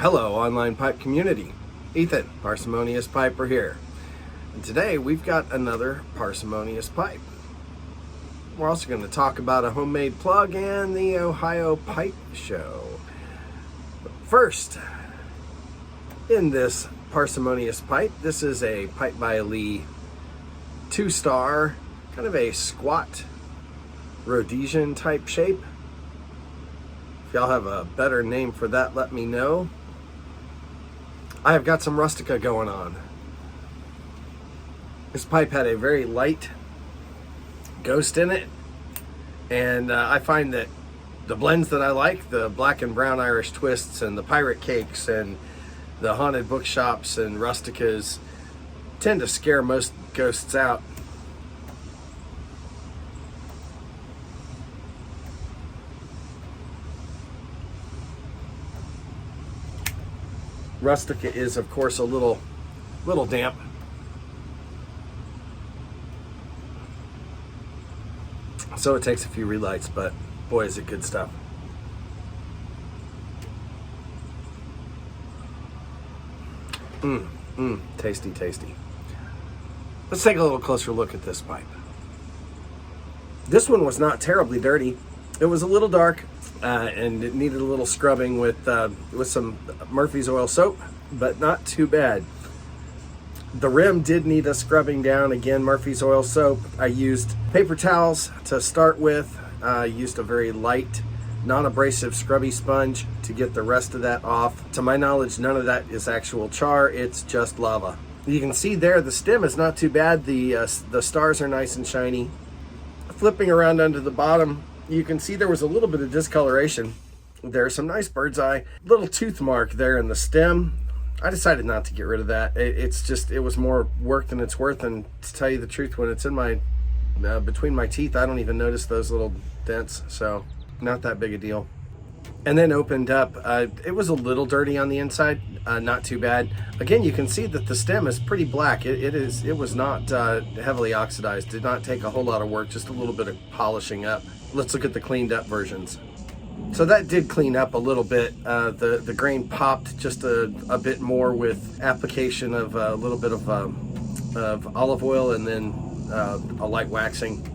Hello, online pipe community. Ethan, Parsimonious Piper here. And today we've got another Parsimonious pipe. We're also going to talk about a homemade plug and the Ohio Pipe Show. But first, in this Parsimonious pipe, this is a Pipe by Lee 2-star, kind of a squat Rhodesian type shape. If y'all have a better name for that, let me know. I have got some rustica going on. This pipe had a very light ghost in it, and I find that the blends that I like, the black and brown Irish twists and the pirate cakes and the haunted bookshops and rusticas, tend to scare most ghosts out. Rustica is, of course, a little damp. So it takes a few relights, but boy, is it good stuff. Tasty, tasty. Let's take a little closer look at this pipe. This one was not terribly dirty. It was a little dark, and it needed a little scrubbing with some Murphy's oil soap, but not too bad. The rim did need a scrubbing down. Again, Murphy's oil soap. I used paper towels to start with. I used a very light, non-abrasive scrubby sponge to get the rest of that off. To my knowledge, none of that is actual char. It's just lava. You can see there the stem is not too bad. The stars are nice and shiny. Flipping around under the bottom, you can see there was a little bit of discoloration. There's some nice bird's eye, little tooth mark there in the stem. I decided not to get rid of that. It was more work than it's worth, and to tell you the truth, when it's in my between my teeth, I don't even notice those little dents, so not that big a deal. And then opened up, it was a little dirty on the inside, not too bad. Again, you can see that the stem is pretty black. It was not heavily oxidized. Did not take a whole lot of work, just a little bit of polishing up. Let's look at the cleaned up versions. So that did clean up a little bit. The grain popped just a bit more with application of a little bit of olive oil and then a light waxing.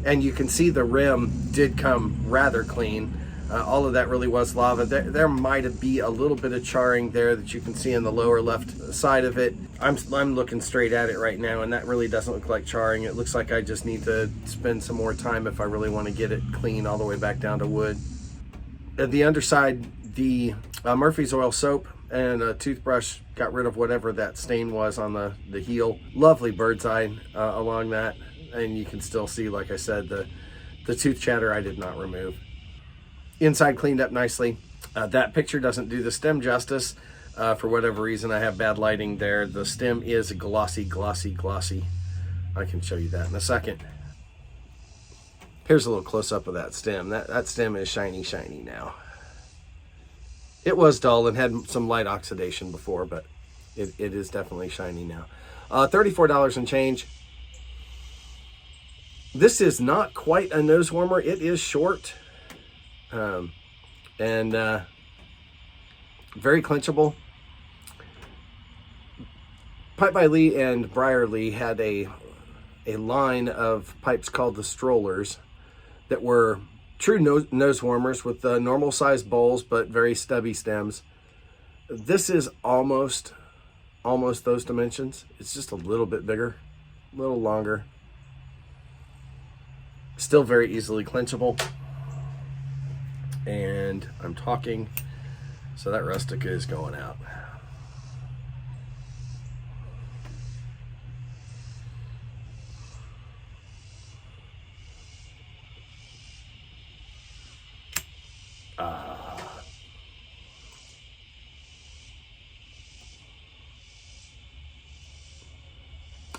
And you can see the rim did come rather clean. All of that really was lava. There might be a little bit of charring there that you can see in the lower left side of it. I'm looking straight at it right now, and that really doesn't look like charring. It looks like I just need to spend some more time if I really want to get it clean all the way back down to wood. At the underside, the Murphy's oil soap and a toothbrush got rid of whatever that stain was on the heel. Lovely bird's eye along that, and you can still see, like I said, the tooth chatter I did not remove. Inside cleaned up nicely. That picture doesn't do the stem justice. For whatever reason, I have bad lighting there. The stem is glossy, glossy, glossy. I can show you that in a second. Here's a little close-up of that stem. That stem is shiny, shiny now. It was dull and had some light oxidation before, but it is definitely shiny now. $34 and change. This is not quite a nose warmer. It is short. And very clenchable. Pipe by Lee and Briar Lee had a line of pipes called the Strollers that were true nose warmers with normal sized bowls but very stubby stems. This is almost those dimensions. It's just a little bit bigger, a little longer. Still very easily clenchable. And I'm talking, so that rustica is going out.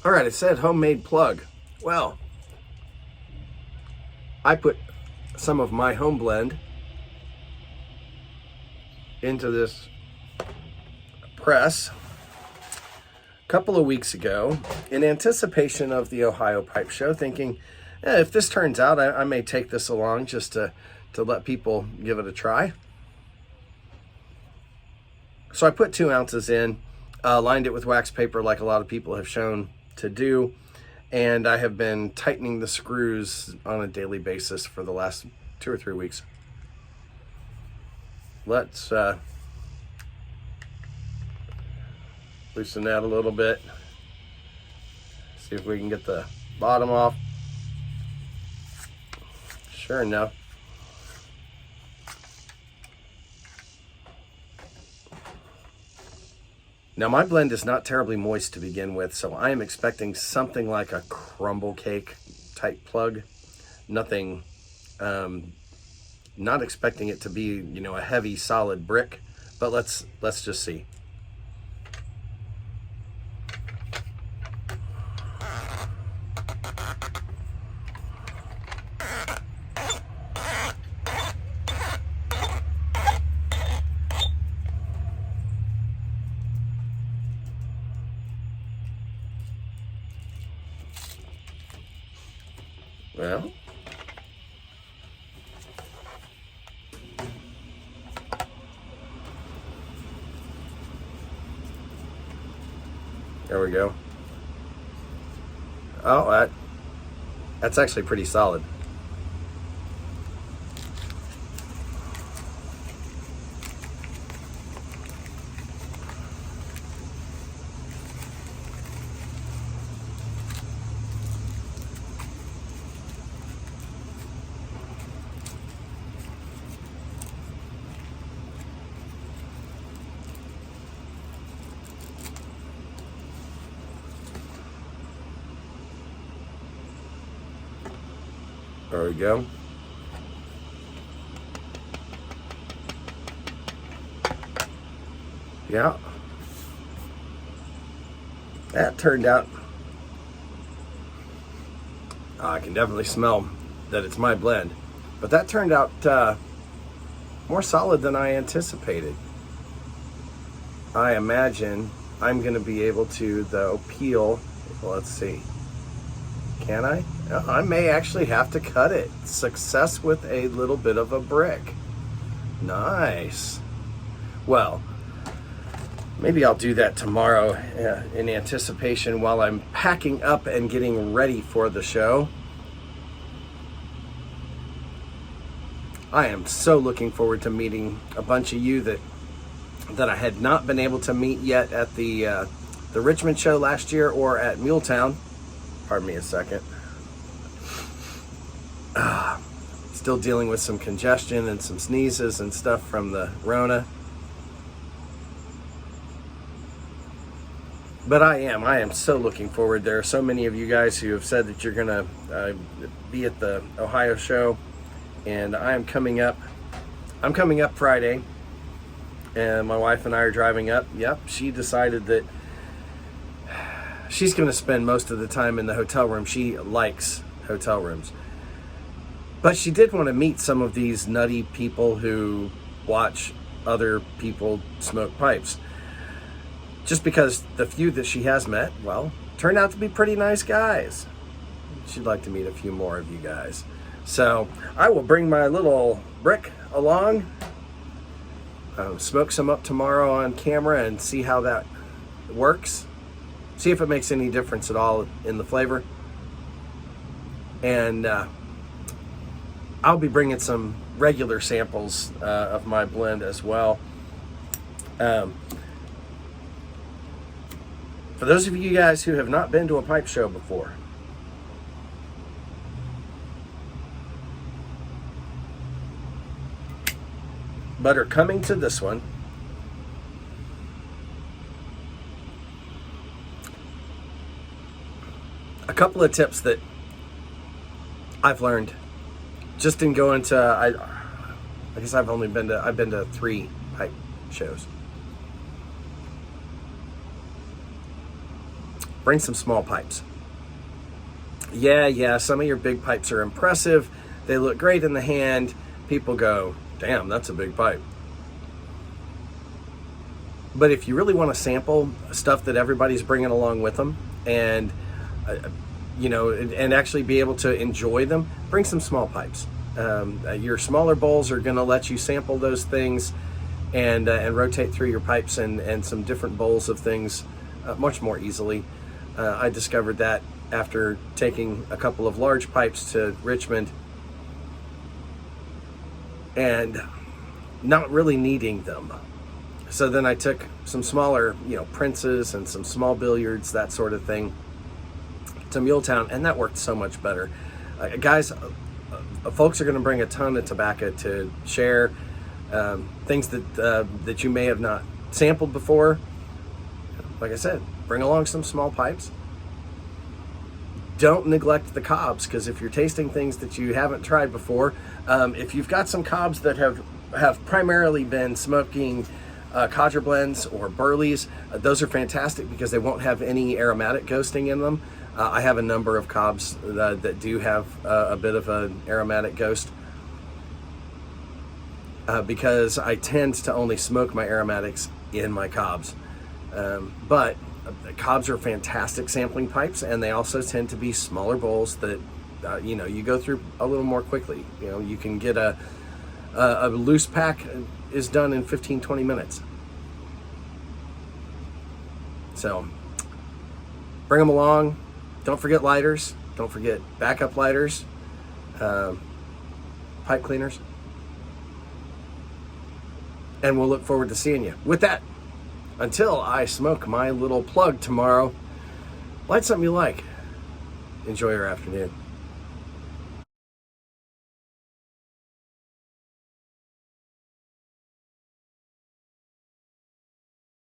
All right, it said homemade plug. Well, I put some of my home blend into this press a couple of weeks ago in anticipation of the Ohio Pipe Show, thinking, if this turns out, I may take this along just to let people give it a try. So I put 2 ounces in, lined it with wax paper like a lot of people have shown to do, and I have been tightening the screws on a daily basis for the last 2 or 3 weeks. Let's loosen that a little bit. See if we can get the bottom off. Sure enough. Now my blend is not terribly moist to begin with, so I am expecting something like a crumble cake type plug. Nothing, not expecting it to be, you know, a heavy solid brick, but let's just see. Well, there we go. Oh, that's actually pretty solid. There we go. Yeah. That turned out, I can definitely smell that it's my blend, but that turned out more solid than I anticipated. I imagine I'm going to be able to, though, peel. Let's see. Can I? I may actually have to cut it. Success with a little bit of a brick. Nice. Well, maybe I'll do that tomorrow in anticipation while I'm packing up and getting ready for the show. I am so looking forward to meeting a bunch of you that I had not been able to meet yet at the Richmond show last year or at Muletown. Pardon me a second. Still dealing with some congestion and some sneezes and stuff from the Rona. But I am so looking forward. There are so many of you guys who have said that you're gonna be at the Ohio show, and I'm coming up Friday, and my wife and I are driving up. Yep, she decided that she's going to spend most of the time in the hotel room. She likes hotel rooms. But she did want to meet some of these nutty people who watch other people smoke pipes. Just because the few that she has met, well, turned out to be pretty nice guys. She'd like to meet a few more of you guys. So I will bring my little brick along, smoke some up tomorrow on camera and see how that works. See if it makes any difference at all in the flavor. And I'll be bringing some regular samples of my blend as well. For those of you guys who have not been to a pipe show before, but are coming to this one, a couple of tips that I've learned just in going to, I guess I've been to 3 pipe shows. Bring some small pipes. Yeah, some of your big pipes are impressive. They look great in the hand. People go, damn, that's a big pipe. But if you really want to sample stuff that everybody's bringing along with them, and and actually be able to enjoy them, bring some small pipes. Your smaller bowls are going to let you sample those things and rotate through your pipes and some different bowls of things much more easily. I discovered that after taking a couple of large pipes to Richmond and not really needing them. So then I took some smaller, Princes and some small billiards, that sort of thing, to Muletown, and that worked so much better. Guys, folks are going to bring a ton of tobacco to share, things that you may have not sampled before. Like I said, bring along some small pipes. Don't neglect the cobs, because if you're tasting things that you haven't tried before, if you've got some cobs that have primarily been smoking codger blends or burleys, those are fantastic because they won't have any aromatic ghosting in them. I have a number of cobs that do have a bit of an aromatic ghost because I tend to only smoke my aromatics in my cobs. But cobs are fantastic sampling pipes, and they also tend to be smaller bowls that you go through a little more quickly. You can get a loose pack is done in 15-20 minutes. So bring them along. Don't forget lighters. Don't forget backup lighters, pipe cleaners, and we'll look forward to seeing you. With that, until I smoke my little plug tomorrow, light something you like. Enjoy your afternoon.